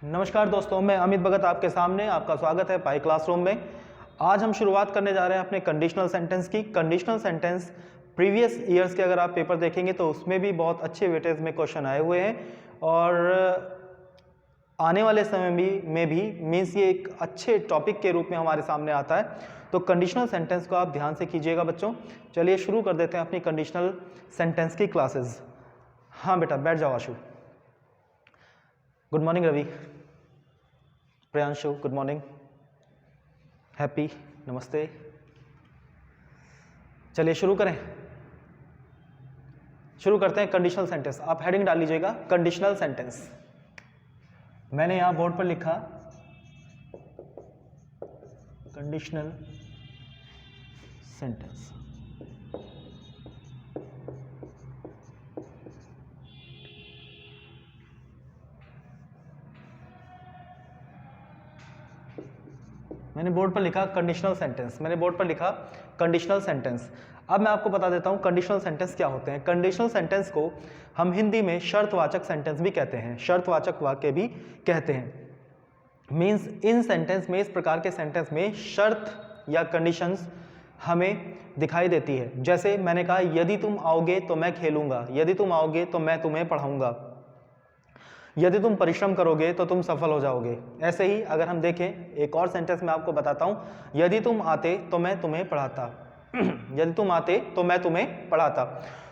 नमस्कार दोस्तों, मैं अमित भगत आपके सामने आपका स्वागत है पाई क्लासरूम में। आज हम शुरुआत करने जा रहे हैं अपने कंडीशनल सेंटेंस की। कंडीशनल सेंटेंस प्रीवियस ईयर्स के अगर आप पेपर देखेंगे तो उसमें भी बहुत अच्छे वेटेज में क्वेश्चन आए हुए हैं और आने वाले समय में भी मीन्स ये एक अच्छे टॉपिक के रूप में हमारे सामने आता है। तो कंडीशनल सेंटेंस को आप ध्यान से कीजिएगा बच्चों। चलिए शुरू कर देते हैं अपनी कंडीशनल सेंटेंस की क्लासेस। हाँ बेटा बैठ जाओ Ashu. Good morning Ravi, Priyanshu good morning, happy नमस्ते। चलिए शुरू करें, शुरू करते हैं कंडीशनल सेंटेंस। आप हेडिंग डाल लीजिएगा कंडीशनल सेंटेंस। मैंने यहां बोर्ड पर लिखा कंडीशनल सेंटेंस। मैंने बोर्ड पर लिखा कंडीशनल सेंटेंस, मैंने बोर्ड पर लिखा कंडीशनल सेंटेंस। अब मैं आपको बता देता हूं कंडीशनल सेंटेंस क्या होते हैं। कंडीशनल सेंटेंस को हम हिंदी में शर्तवाचक सेंटेंस भी कहते हैं, शर्तवाचक वाक्य भी कहते हैं। मीन्स इन सेंटेंस में, इस प्रकार के सेंटेंस में शर्त या कंडीशंस हमें दिखाई देती है। जैसे मैंने कहा यदि तुम आओगे तो मैं खेलूंगा, यदि तुम आओगे तो मैं तुम्हें पढ़ाऊंगा, यदि तुम परिश्रम करोगे तो तुम सफल हो जाओगे। ऐसे ही अगर हम देखें एक और सेंटेंस मैं आपको बताता हूं, यदि तुम आते तो मैं तुम्हें पढ़ाता यदि तुम आते तो मैं तुम्हें पढ़ाता।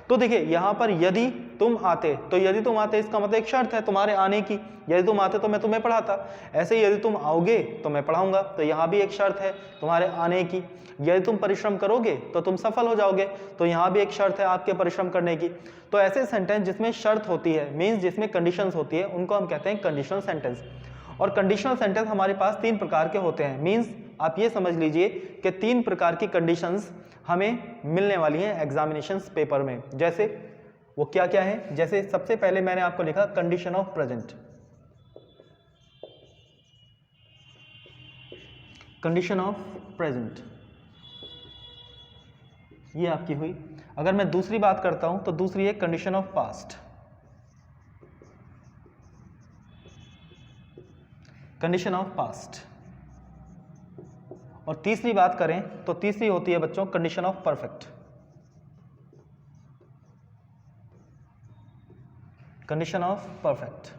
तो देखिए यहां पर यदि तुम आते, तो यदि तुम आते इसका मतलब एक शर्त है तुम्हारे आने की, यदि तुम आते तो मैं तुम्हें पढ़ाता। ऐसे ही यदि तुम आओगे तो मैं पढ़ाऊंगा, तो यहां भी एक शर्त है तुम्हारे आने की। यदि तुम परिश्रम करोगे तो तुम सफल हो जाओगे, तो यहां भी एक शर्त है आपके परिश्रम करने की। तो ऐसे सेंटेंस जिसमें शर्त होती है, मीन्स जिसमें कंडीशंस होती है, उनको हम कहते हैं कंडीशनल सेंटेंस। और कंडीशनल सेंटेंस हमारे पास तीन प्रकार के होते हैं। मीन्स आप ये समझ लीजिए कि तीन प्रकार की कंडीशंस हमें मिलने वाली हैं एग्जामिनेशन पेपर में। जैसे वो क्या क्या है, जैसे सबसे पहले मैंने आपको लिखा condition of present. Condition of present ये आपकी हुई। अगर मैं दूसरी बात करता हूं तो दूसरी है condition of past. Condition of past. और तीसरी बात करें तो तीसरी होती है बच्चों condition of perfect. Condition of perfect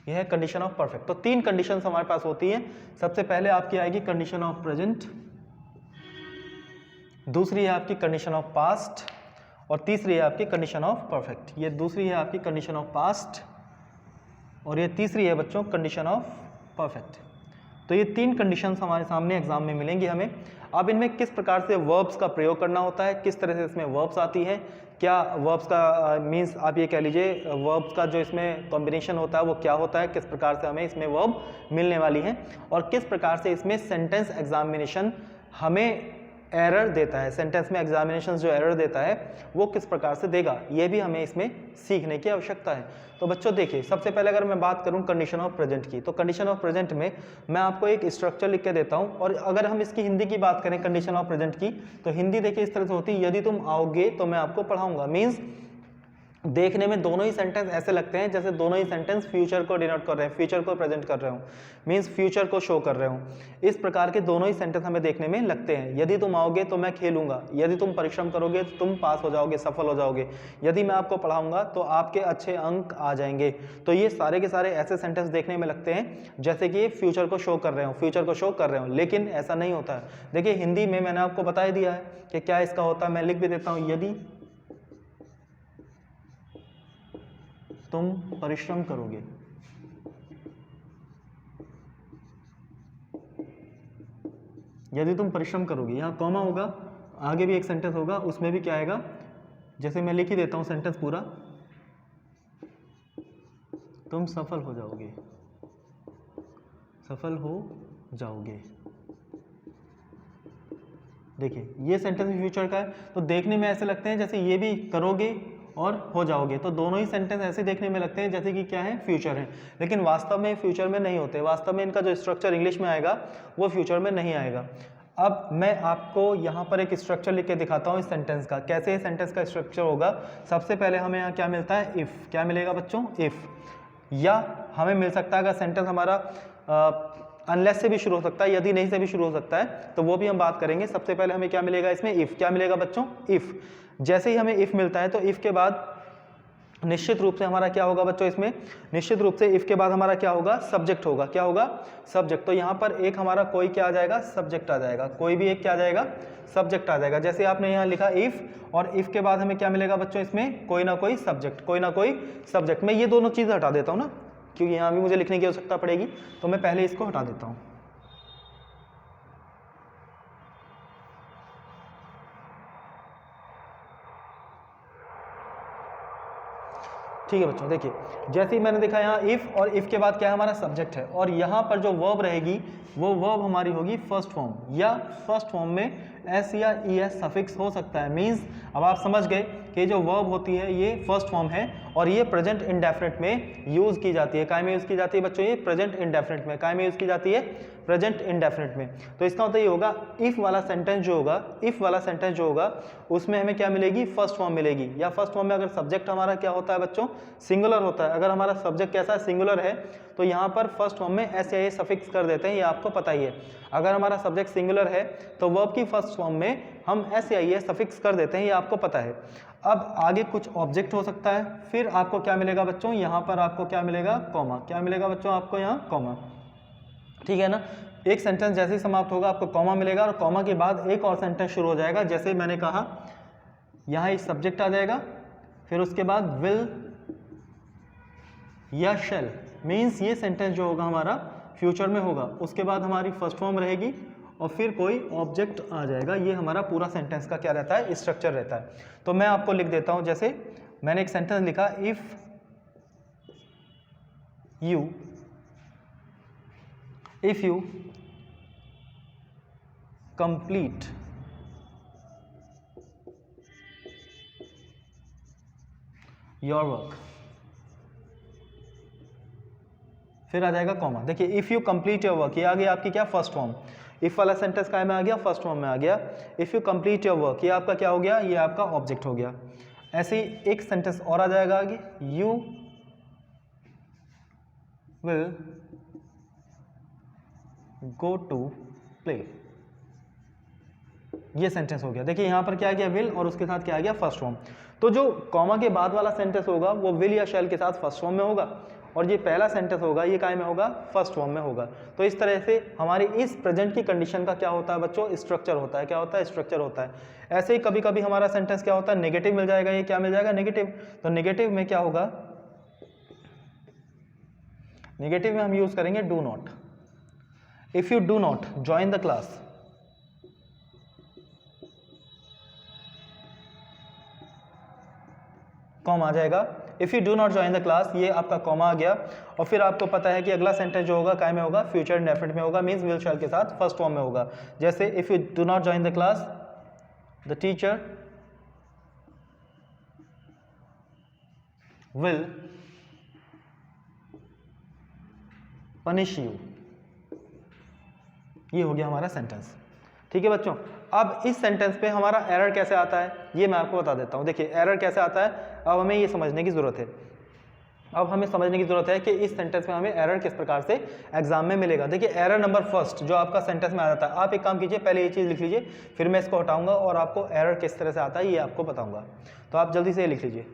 यह है कंडीशन ऑफ परफेक्ट। तो तीन कंडीशंस हमारे पास होती हैं। सबसे पहले आपकी आएगी कंडीशन ऑफ प्रेजेंट, दूसरी है आपकी कंडीशन ऑफ पास्ट और तीसरी है आपकी कंडीशन ऑफ परफेक्ट। ये दूसरी है आपकी कंडीशन ऑफ पास्ट और ये तीसरी है बच्चों कंडीशन ऑफ परफेक्ट। तो ये तीन कंडीशंस हमारे सामने एग्जाम में मिलेंगी हमें। अब इनमें किस प्रकार से वर्ब्स का प्रयोग करना होता है, किस तरह से इसमें वर्ब्स आती है, क्या वर्ब्स का मीन्स आप ये कह लीजिए वर्ब्स का जो इसमें कॉम्बिनेशन होता है वो क्या होता है, किस प्रकार से हमें इसमें वर्ब मिलने वाली है और किस प्रकार से इसमें सेंटेंस एग्जामिनेशन हमें एरर देता है, सेंटेंस में एग्जामिनेशन जो एरर देता है वो किस प्रकार से देगा, ये भी हमें इसमें सीखने की आवश्यकता है। तो बच्चों देखिए सबसे पहले अगर मैं बात करूं कंडीशन ऑफ प्रेजेंट की, तो कंडीशन ऑफ प्रेजेंट में मैं आपको एक स्ट्रक्चर लिख के देता हूं और अगर हम इसकी हिंदी की बात करें कंडीशन ऑफ प्रेजेंट की, तो हिंदी देखिए इस तरह से होती है, यदि तुम आओगे तो मैं आपको पढ़ाऊंगा। मीन्स देखने में दोनों ही सेंटेंस ऐसे लगते हैं जैसे दोनों ही सेंटेंस फ्यूचर को डिनोट कर रहे हैं, फ्यूचर को प्रेजेंट कर रहे हो, मींस फ्यूचर को शो कर रहे हो। इस प्रकार के दोनों ही सेंटेंस हमें देखने में लगते हैं। यदि तुम आओगे तो मैं खेलूंगा, यदि तुम परिश्रम करोगे तो तुम पास हो जाओगे, सफल हो जाओगे, यदि मैं आपको पढ़ाऊंगा तो आपके अच्छे अंक आ जाएंगे। तो ये सारे के सारे ऐसे सेंटेंस देखने में लगते हैं जैसे कि फ्यूचर को शो कर रहे हो, फ्यूचर को शो कर रहे हो, लेकिन ऐसा नहीं होता है। देखिए हिंदी में मैंने आपको बता ही दिया है कि क्या इसका होता है, मैं लिख भी देता हूं, यदि तुम परिश्रम करोगे, यदि तुम परिश्रम करोगे, यहां कॉमा होगा, आगे भी एक सेंटेंस होगा, उसमें भी क्या आएगा, जैसे मैं लिख ही देता हूं सेंटेंस पूरा, तुम सफल हो जाओगे, सफल हो जाओगे। देखिए ये सेंटेंस भी फ्यूचर का है, तो देखने में ऐसे लगते हैं जैसे ये भी करोगे और हो जाओगे, तो दोनों ही सेंटेंस ऐसे देखने में लगते हैं जैसे कि क्या है, फ्यूचर है, लेकिन वास्तव में फ्यूचर में नहीं होते। वास्तव में इनका जो स्ट्रक्चर इंग्लिश में आएगा वो फ्यूचर में नहीं आएगा। अब मैं आपको यहाँ पर एक स्ट्रक्चर लिख के दिखाता हूँ इस सेंटेंस का, कैसे सेंटेंस का स्ट्रक्चर होगा। सबसे पहले हमें यहाँ क्या मिलता है, इफ़। क्या मिलेगा बच्चों, इफ़। या हमें मिल सकता है अगर सेंटेंस हमारा अनलेस से भी शुरू हो सकता है, यदि नहीं से भी शुरू हो सकता है, तो वो भी हम बात करेंगे। सबसे पहले हमें क्या मिलेगा इसमें, इफ़। क्या मिलेगा बच्चों, इफ़। जैसे ही हमें इफ़ मिलता है तो इफ़ के बाद निश्चित रूप से हमारा क्या होगा बच्चों, इसमें निश्चित रूप से इफ़ के बाद हमारा क्या होगा, सब्जेक्ट होगा। क्या होगा, सब्जेक्ट। तो यहाँ पर एक हमारा कोई क्या आ जाएगा, सब्जेक्ट आ जाएगा। कोई भी एक क्या आ जाएगा, सब्जेक्ट आ जाएगा। जैसे आपने यहाँ लिखा इफ़, और इफ़ के बाद हमें क्या मिलेगा बच्चों, इसमें कोई ना कोई सब्जेक्ट, कोई ना कोई सब्जेक्ट। मैं ये दोनों चीज़ें हटा देता हूँ ना, क्योंकि यहाँ भी मुझे लिखने की आवश्यकता पड़ेगी, तो मैं पहले इसको हटा देता हूँ। ठीक है बच्चों, देखिए जैसे ही मैंने देखा यहाँ इफ़, और इफ़ के बाद क्या है, हमारा सब्जेक्ट है, और यहाँ पर जो वर्ब रहेगी वो वर्ब हमारी होगी फर्स्ट फॉर्म, या फर्स्ट फॉर्म में एस या ई एस सफिक्स हो सकता है। मींस अब आप समझ गए कि जो वर्ब होती है ये फर्स्ट फॉर्म है, और ये प्रेजेंट इंडेफिनिट में यूज़ की जाती है। काय में यूज़ की जाती है बच्चों, ये प्रेजेंट इंडेफिनिट में। काय में यूज़ की जाती है, प्रेजेंट इंडेफिनिट में। तो इसका मतलब ये होगा, इफ़ वाला सेंटेंस जो होगा, इफ़ वाला सेंटेंस जो होगा उसमें हमें क्या मिलेगी, फर्स्ट फॉर्म मिलेगी। या फर्स्ट फॉर्म में अगर सब्जेक्ट हमारा क्या होता है बच्चों, सिंगुलर होता है। अगर हमारा सब्जेक्ट कैसा है, सिंगुलर है, तो यहाँ पर फर्स्ट फॉर्म में एस या ए सफिक्स कर देते हैं, ये आपको पता ही है। अगर हमारा सब्जेक्ट सिंगुलर है तो वर्ब की फर्स्ट फॉर्म में हम एस या ए सफिक्स कर देते हैं, ये आपको पता है। अब आगे कुछ ऑब्जेक्ट हो सकता है, फिर आपको क्या मिलेगा बच्चों, यहाँ पर आपको क्या मिलेगा, कॉमा। क्या मिलेगा बच्चों आपको यहाँ, कॉमा। ठीक है ना, एक सेंटेंस जैसे ही समाप्त होगा आपको कॉमा मिलेगा, और कॉमा के बाद एक और सेंटेंस शुरू हो जाएगा। जैसे मैंने कहा यहाँ एक सब्जेक्ट आ जाएगा, फिर उसके बाद विल या शेल। मीन्स ये सेंटेंस जो होगा हमारा फ्यूचर में होगा। उसके बाद हमारी फर्स्ट फॉर्म रहेगी, और फिर कोई ऑब्जेक्ट आ जाएगा। ये हमारा पूरा सेंटेंस का क्या रहता है, स्ट्रक्चर रहता है। तो मैं आपको लिख देता हूं, जैसे मैंने एक सेंटेंस लिखा, if you complete your work, फिर आ जाएगा कॉमा। देखिए if you complete your work, ये आ गया आपकी क्या, फर्स्ट फॉर्म। इफ़ वाला सेंटेंस काय में आ गया, फर्स्ट फॉर्म में आ गया। If you complete your work, ये आपका क्या हो गया, ये आपका ऑब्जेक्ट हो गया। ऐसे ही एक सेंटेंस और आ जाएगा आगे, you will go to play, ये सेंटेंस हो गया। देखिए यहां पर क्या आ गया, विल, और उसके साथ क्या आ गया, फर्स्ट फॉर्म। तो जो कॉमा के बाद वाला सेंटेंस होगा वो विल या शैल के साथ फर्स्ट फॉर्म में होगा, और ये पहला सेंटेंस होगा ये काय में होगा, फर्स्ट फॉर्म में होगा। तो इस तरह से हमारी इस प्रेजेंट की कंडीशन का क्या होता है बच्चों, स्ट्रक्चर होता है। क्या होता है, स्ट्रक्चर होता है। ऐसे ही कभी कभी हमारा सेंटेंस क्या होता है, नेगेटिव मिल जाएगा। ये क्या मिल जाएगा, नेगेटिव। तो नेगेटिव में क्या होगा, नेगेटिव में हम यूज करेंगे do not. If you do not join the class, comma आ जाएगा। If you do not join the class, ये आपका कॉमा आ गया। और फिर आपको पता है कि अगला सेंटेंस जो होगा काय में होगा, फ्यूचर इंडेफिनिट में होगा। मींस विल शैल के साथ फर्स्ट फॉर्म में होगा। जैसे if you do not join the class, the teacher will punish you, ये हो गया हमारा सेंटेंस। ठीक है बच्चों, अब इस सेंटेंस पे हमारा एरर कैसे आता है ये मैं आपको बता देता हूं। देखिए एरर कैसे आता है, अब हमें ये समझने की जरूरत है। अब हमें समझने की जरूरत है कि इस सेंटेंस में हमें एरर किस प्रकार से एग्जाम में मिलेगा। देखिए एरर नंबर फर्स्ट जो आपका सेंटेंस में आ जाता है, आप एक काम कीजिए, पहले ये चीज़ लिख लीजिए, फिर मैं इसको हटाऊंगा और आपको एरर किस तरह से आता है ये आपको बताऊंगा। तो आप जल्दी से ये लिख लीजिए।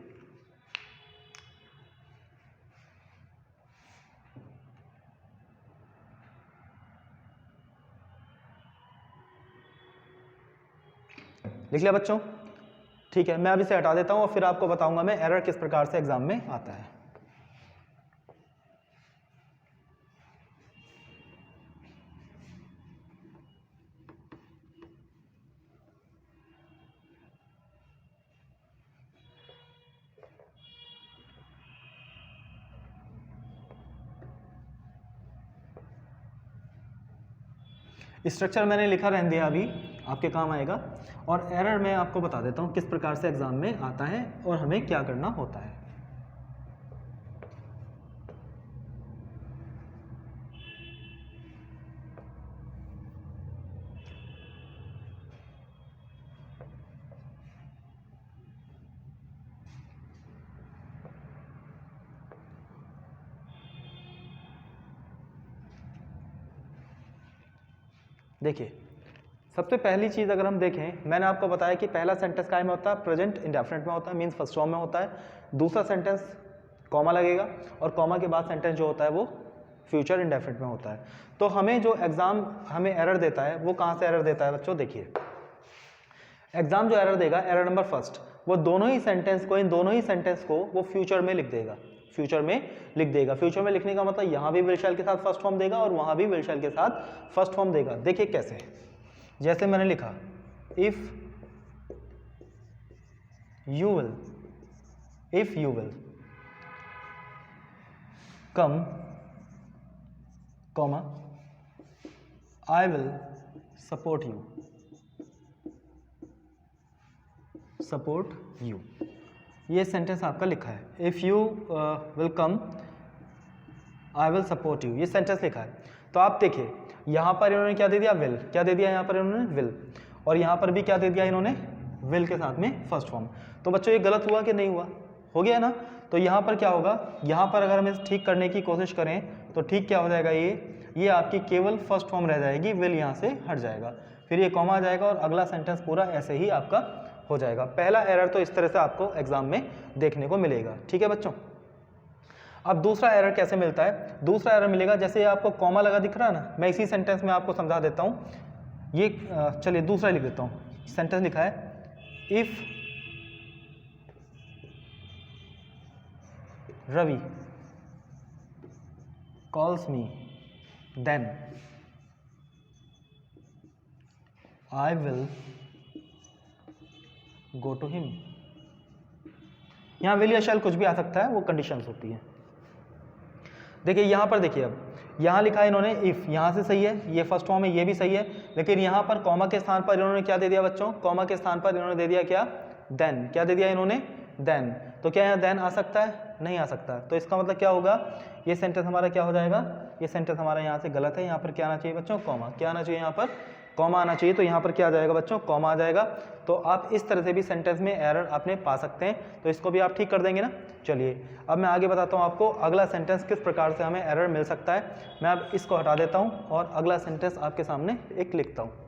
लिख लिया बच्चों, ठीक है। मैं अभी से हटा देता हूं और फिर आपको बताऊंगा मैं एरर किस प्रकार से एग्जाम में आता है। स्ट्रक्चर मैंने लिखा रहने दिया, अभी आपके काम आएगा। और एरर मैं आपको बता देता हूं किस प्रकार से एग्जाम में आता है और हमें क्या करना होता है। देखिए सबसे पहली चीज़ अगर हम देखें, मैंने आपको बताया कि पहला सेंटेंस काय में होता है, प्रेजेंट इंडेफिनिट में होता है, मीन्स फर्स्ट फॉर्म में होता है। दूसरा सेंटेंस कॉमा लगेगा और कॉमा के बाद सेंटेंस जो होता है वो फ्यूचर इंडेफिनिट में होता है। तो हमें जो एग्जाम हमें एरर देता है वो कहाँ से एरर देता है बच्चों, देखिए एग्जाम जो एरर देगा, एरर नंबर फर्स्ट, वो दोनों ही सेंटेंस को, इन दोनों ही सेंटेंस को वो फ्यूचर में लिख देगा, फ्यूचर में लिख देगा। फ्यूचर में लिखने का मतलब यहाँ भी विल शैल के साथ फर्स्ट फॉर्म देगा और वहाँ भी विल शैल के साथ फर्स्ट फॉर्म देगा। देखिए कैसे, जैसे मैंने लिखा if you will come comma I will support you, ये सेंटेंस आपका लिखा है। If you will come I will support you, ये सेंटेंस लिखा है। तो आप देखिए यहाँ पर इन्होंने क्या दे दिया, विल, क्या दे दिया यहाँ पर इन्होंने, विल, और यहाँ पर भी क्या दे दिया इन्होंने, विल के साथ में फर्स्ट फॉर्म। तो बच्चों ये गलत हुआ कि नहीं हुआ, हो गया ना। तो यहाँ पर क्या होगा, यहाँ पर अगर हम इसे ठीक करने की कोशिश करें तो ठीक क्या हो जाएगा, ये आपकी केवल फर्स्ट फॉर्म रह जाएगी, विल यहाँ से हट जाएगा, फिर ये कॉमा आ जाएगा और अगला सेंटेंस पूरा ऐसे ही आपका हो जाएगा। पहला एरर तो इस तरह से आपको एग्जाम में देखने को मिलेगा, ठीक है बच्चों। अब दूसरा एरर कैसे मिलता है, दूसरा एरर मिलेगा जैसे आपको कॉमा लगा दिख रहा है ना, मैं इसी सेंटेंस में आपको समझा देता हूँ। ये चलिए दूसरा लिख देता हूँ, सेंटेंस लिखा है if Ravi calls me then I will go to him. यहाँ विल या शैल कुछ भी आ सकता है, वो कंडीशंस होती है। देखिए यहाँ पर देखिए, अब यहाँ लिखा है इन्होंने इफ, यहाँ से सही है, ये फर्स्ट फॉर्म है, ये भी सही है, लेकिन यहाँ पर कॉमा के स्थान पर इन्होंने क्या दे दिया बच्चों, कॉमा के स्थान पर इन्होंने दे दिया क्या, देन, क्या दे दिया इन्होंने, देन। तो क्या यहाँ देन आ सकता है, नहीं आ सकता। तो इसका मतलब क्या होगा, ये सेंटेंस हमारा क्या हो जाएगा, ये सेंटेंस हमारा यहाँ से गलत है। यहाँ पर क्या आना चाहिए बच्चों, कॉमा, क्या आना चाहिए यहाँ पर, कॉमा आना चाहिए। तो यहाँ पर क्या आ जाएगा बच्चों, कॉमा आ जाएगा। तो आप इस तरह से भी सेंटेंस में एरर आपने पा सकते हैं, तो इसको भी आप ठीक कर देंगे ना। चलिए अब मैं आगे बताता हूँ आपको अगला सेंटेंस किस प्रकार से हमें एरर मिल सकता है। मैं अब इसको हटा देता हूँ और अगला सेंटेंस आपके सामने एक लिखता हूँ।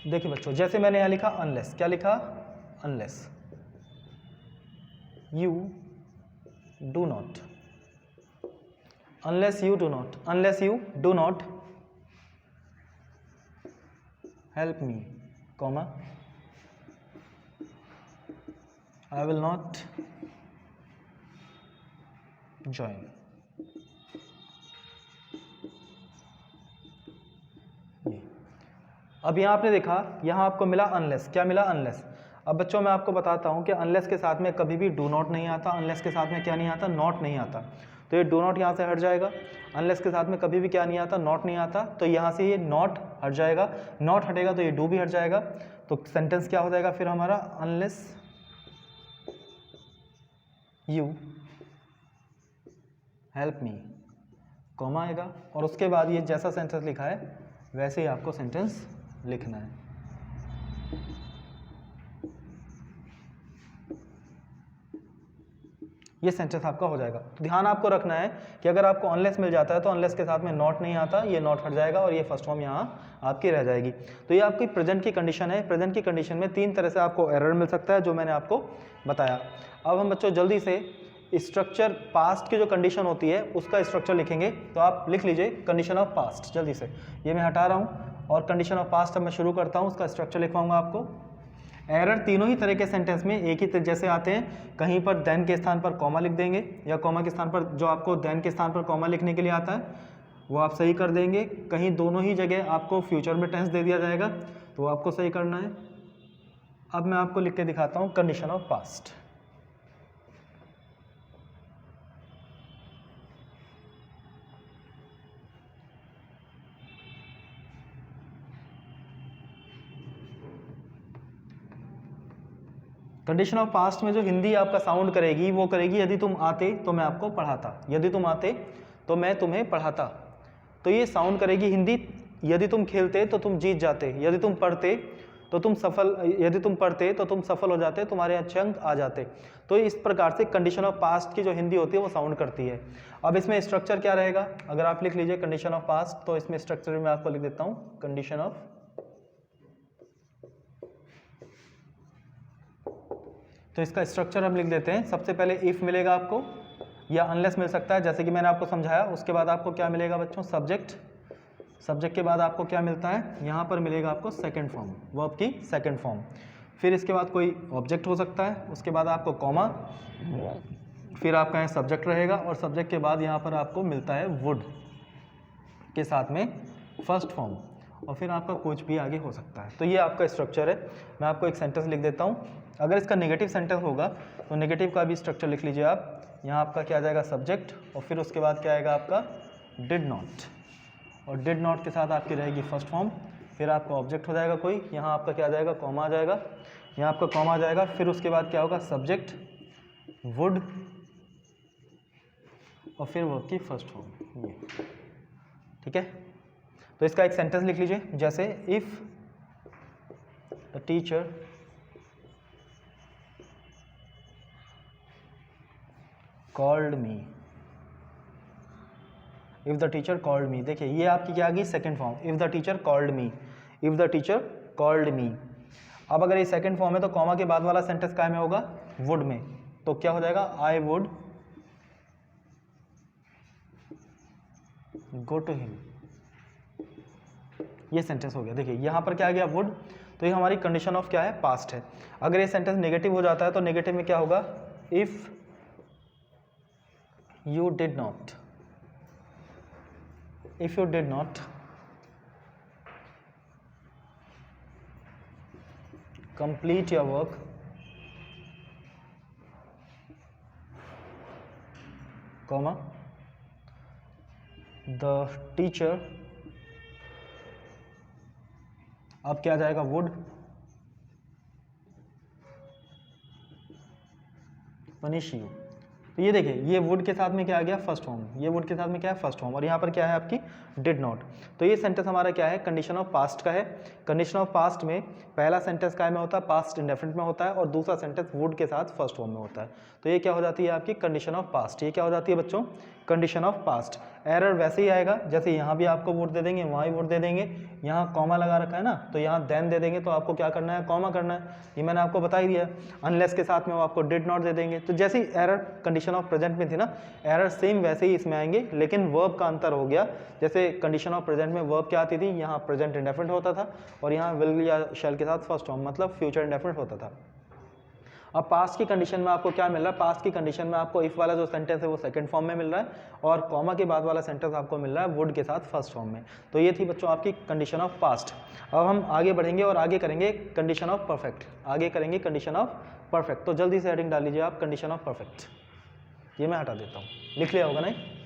देखिए बच्चों, जैसे मैंने यहाँ लिखा अनलेस, क्या लिखा, unless you do not, unless you do not, unless you do not help me, comma I will not join. अब यहाँ आपने देखा, यहाँ आपको मिला अनलेस, क्या मिला, अनलेस। अब बच्चों मैं आपको बताता हूँ कि अनलेस के साथ में कभी भी डू नॉट नहीं आता, अनलेस के साथ में क्या नहीं आता, नॉट नहीं आता। तो ये डू नॉट यहाँ से हट जाएगा, अनलेस के साथ में कभी भी क्या नहीं आता, नॉट नहीं आता। तो यहाँ से ये नॉट हट जाएगा, नॉट हटेगा तो ये डू भी हट जाएगा। तो सेंटेंस क्या हो जाएगा फिर हमारा, unless you help me, comma आएगा और उसके बाद ये जैसा सेंटेंस लिखा है वैसे ही आपको सेंटेंस लिखना है। ये सेंटेंस आपका हो जाएगा। ध्यान आपको रखना है कि अगर आपको अनलेस मिल जाता है तो अनलेस के साथ में नॉट नहीं आता, ये नॉट हट जाएगा और ये फर्स्ट फॉर्म यहाँ आपकी रह जाएगी। तो ये आपकी प्रेजेंट की कंडीशन है। प्रेजेंट की कंडीशन में तीन तरह से आपको एरर मिल सकता है जो मैंने आपको बताया। अब हम बच्चों जल्दी से स्ट्रक्चर पास्ट की जो कंडीशन होती है उसका स्ट्रक्चर लिखेंगे। तो आप लिख लीजिए कंडीशन ऑफ पास्ट, जल्दी से ये मैं हटा रहा हूँ और कंडीशन ऑफ पास्ट अब मैं शुरू करता हूँ, उसका स्ट्रक्चर लिखवाऊंगा आपको। एरर तीनों ही तरह के सेंटेंस में एक ही जैसे आते हैं, कहीं पर देन के स्थान पर कॉमा लिख देंगे या कॉमा के स्थान पर जो आपको देन के स्थान पर कॉमा लिखने के लिए आता है वो आप सही कर देंगे। कहीं दोनों ही जगह आपको फ्यूचर में टेंस दे दिया जाएगा तो आपको सही करना है। अब मैं आपको लिख के दिखाता हूँ condition of past. Condition of past में जो हिंदी आपका साउंड करेगी वो करेगी यदि तुम आते तो मैं आपको पढ़ाता, यदि तुम आते तो मैं तुम्हें पढ़ाता। तो ये साउंड करेगी हिंदी यदि तुम खेलते तो तुम जीत जाते, यदि तुम पढ़ते तो तुम सफल हो जाते, तुम्हारे अच्छे अंक आ जाते। तो इस प्रकार से कंडीशन ऑफ पास्ट की जो हिंदी होती है वो साउंड करती है। अब इसमें स्ट्रक्चर क्या रहेगा, अगर आप लिख लीजिए कंडीशन ऑफ पास्ट, तो इसमें स्ट्रक्चर मैं आपको लिख देता हूँ, कंडीशन ऑफ, तो इसका स्ट्रक्चर हम लिख देते हैं। सबसे पहले इफ मिलेगा आपको, या अनलेस मिल सकता है, जैसे कि मैंने आपको समझाया। उसके बाद आपको क्या मिलेगा बच्चों, सब्जेक्ट। सब्जेक्ट के बाद आपको क्या मिलता है, यहाँ पर मिलेगा आपको सेकंड फॉर्म, वर्ब की सेकंड फॉर्म। फिर इसके बाद कोई ऑब्जेक्ट हो सकता है, उसके बाद आपको कॉमा, फिर आपका यहाँ सब्जेक्ट रहेगा, और सब्जेक्ट के बाद यहाँ पर आपको मिलता है वुड के साथ में फर्स्ट फॉर्म, और फिर आपका कुछ भी आगे हो सकता है। तो ये आपका स्ट्रक्चर है। मैं आपको एक सेंटेंस लिख देता हूँ। अगर इसका नेगेटिव सेंटेंस होगा तो नेगेटिव का भी स्ट्रक्चर लिख लीजिए आप। यहाँ आपका क्या आ जाएगा, सब्जेक्ट, और फिर उसके बाद क्या आएगा आपका डिड नॉट, और डिड नॉट के साथ आपकी रहेगी फर्स्ट फॉर्म, फिर आपका ऑब्जेक्ट हो जाएगा कोई, यहाँ आपका क्या आ जाएगा, कॉमा आ जाएगा, यहाँ आपका कॉमा आ जाएगा, फिर उसके बाद क्या होगा, सब्जेक्ट, वुड, और फिर वर्ब की फर्स्ट फॉर्म, ये। ठीक है, तो इसका एक सेंटेंस लिख लीजिए, जैसे if the teacher called me, if the teacher called me, देखिए ये आपकी क्या आ गई, second form, if the teacher called me, if the teacher called me. अब अगर ये सेकंड फॉर्म है तो कॉमा के बाद वाला सेंटेंस काय में होगा, वुड में, तो क्या हो जाएगा, I would go to him, ये सेंटेंस हो गया। देखिए यहाँ पर क्या आ गया, वुड, तो ये हमारी कंडीशन ऑफ क्या है, पास्ट है। अगर ये सेंटेंस नेगेटिव हो जाता है तो नेगेटिव में क्या होगा, if you did not, if you did not complete your work comma the teacher, अब क्या आ जाएगा, would punish you। तो ये देखिए, ये वुड के साथ में क्या आ गया, फर्स्ट फॉर्म, ये वुड के साथ में क्या है, फर्स्ट फॉर्म, और यहाँ पर क्या है आपकी डिड नॉट। तो ये सेंटेंस हमारा क्या है, कंडीशन ऑफ पास्ट का है। कंडीशन ऑफ पास्ट में पहला सेंटेंस काय में होता है, पास्ट इंडेफिनिट में होता है, और दूसरा सेंटेंस वुड के साथ फर्स्ट फॉर्म में होता है। तो ये क्या हो जाती है आपकी कंडीशन ऑफ पास्ट, ये क्या हो जाती है बच्चों, कंडीशन ऑफ पास्ट। एरर वैसे ही आएगा, जैसे यहाँ भी आपको वुड दे देंगे, वहाँ ही वुड दे देंगे, यहाँ कॉमा लगा रखा है ना, तो यहाँ देन दे देंगे, तो आपको क्या करना है, कॉमा करना है, ये मैंने आपको बता ही दिया। अनलेस के साथ में वो आपको डिड नॉट दे देंगे। तो जैसे एरर कंडीशन ऑफ प्रेजेंट में थी ना, एरर सेम वैसे ही इसमें आएंगे, लेकिन वर्ब का अंतर हो गया। जैसे कंडीशन ऑफ प्रेजेंट में वर्ब क्या आती थी, यहाँ प्रेजेंट इंडेफिनिट होता था, और यहाँ विल या शैल के साथ फर्स्ट फॉर्म, मतलब फ्यूचर इंडेफिनिट होता था। अब पास्ट की कंडीशन में आपको क्या मिल रहा है, पास्ट की कंडीशन में आपको इफ वाला जो सेंटेंस है वो सेकंड फॉर्म में मिल रहा है, और कॉमा के बाद वाला सेंटेंस आपको मिल रहा है वुड के साथ फर्स्ट फॉर्म में। तो ये थी बच्चों आपकी कंडीशन ऑफ पास्ट। अब हम आगे बढ़ेंगे और आगे करेंगे कंडीशन ऑफ परफेक्ट, आगे करेंगे कंडीशन ऑफ परफेक्ट। तो जल्दी से हेडिंग डाल लीजिए आप, कंडीशन ऑफ परफेक्ट। ये मैं हटा देता हूँ, लिख लिया होगा नहीं।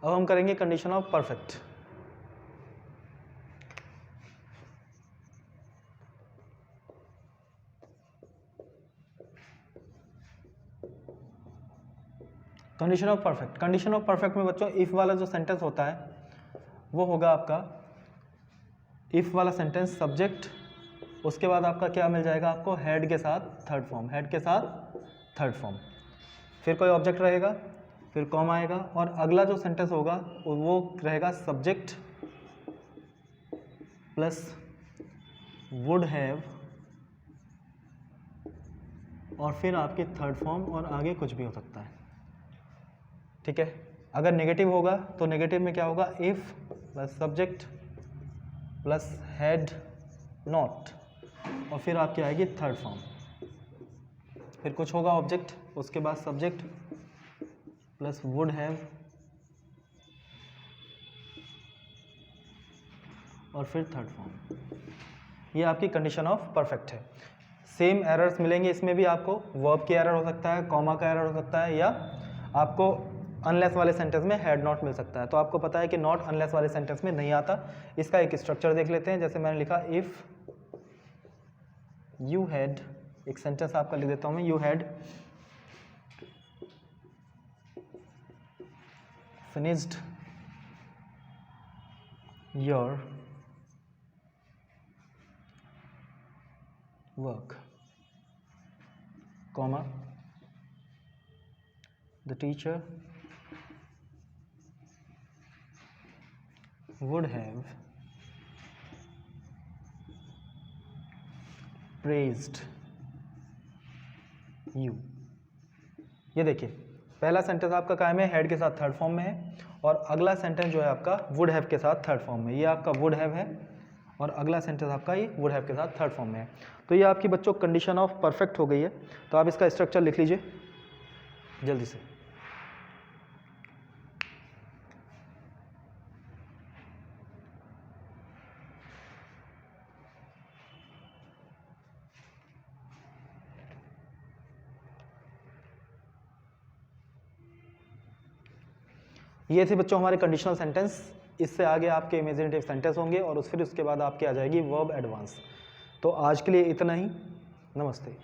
अब हम करेंगे condition of perfect. Condition of perfect, condition of perfect में बच्चों इफ वाला जो सेंटेंस होता है वो होगा आपका इफ वाला सेंटेंस, सब्जेक्ट, उसके बाद आपका क्या मिल जाएगा आपको, हेड के साथ थर्ड फॉर्म, हेड के साथ थर्ड फॉर्म, फिर कोई ऑब्जेक्ट रहेगा, फिर कॉम आएगा, और अगला जो सेंटेंस होगा वो रहेगा सब्जेक्ट प्लस वुड हैव, और फिर आपके थर्ड फॉर्म, और आगे कुछ भी हो सकता है। ठीक है, अगर नेगेटिव होगा तो नेगेटिव में क्या होगा, if plus subject plus head not, और फिर आपकी आएगी थर्ड फॉर्म, फिर कुछ होगा ऑब्जेक्ट, उसके बाद सब्जेक्ट प्लस वुड हैव, और फिर थर्ड फॉर्म। ये आपकी कंडीशन ऑफ परफेक्ट है। सेम एरर्स मिलेंगे इसमें भी आपको, वर्ब की एरर हो सकता है, कॉमा का एरर हो सकता है, या आपको अनलेस वाले सेंटेंस में हैड नॉट मिल सकता है। तो आपको पता है कि नॉट अनलेस वाले सेंटेंस में नहीं आता। इसका एक स्ट्रक्चर देख लेते हैं। जैसे मैंने लिखा इफ़ यू हैड, एक सेंटेंस आपका लिख देता हूँ मैं, you had finished your work, comma, the teacher would have praised you। ये देखिए पहला सेंटेंस आपका कायम है, हेड के साथ थर्ड फॉर्म में है, और अगला सेंटेंस जो है आपका वुड हैव के साथ थर्ड फॉर्म में। ये आपका वुड हैव है और अगला सेंटेंस आपका ये वुड हैव के साथ थर्ड फॉर्म में है। तो ये आपकी बच्चों कंडीशन ऑफ परफेक्ट हो गई है। तो आप इसका स्ट्रक्चर लिख लीजिए जल्दी से। ये थे बच्चों हमारे कंडीशनल सेंटेंस। इससे आगे आपके इमेजिनेटिव सेंटेंस होंगे और फिर उसके बाद आपके आ जाएगी वर्ब एडवांस। तो आज के लिए इतना ही। नमस्ते।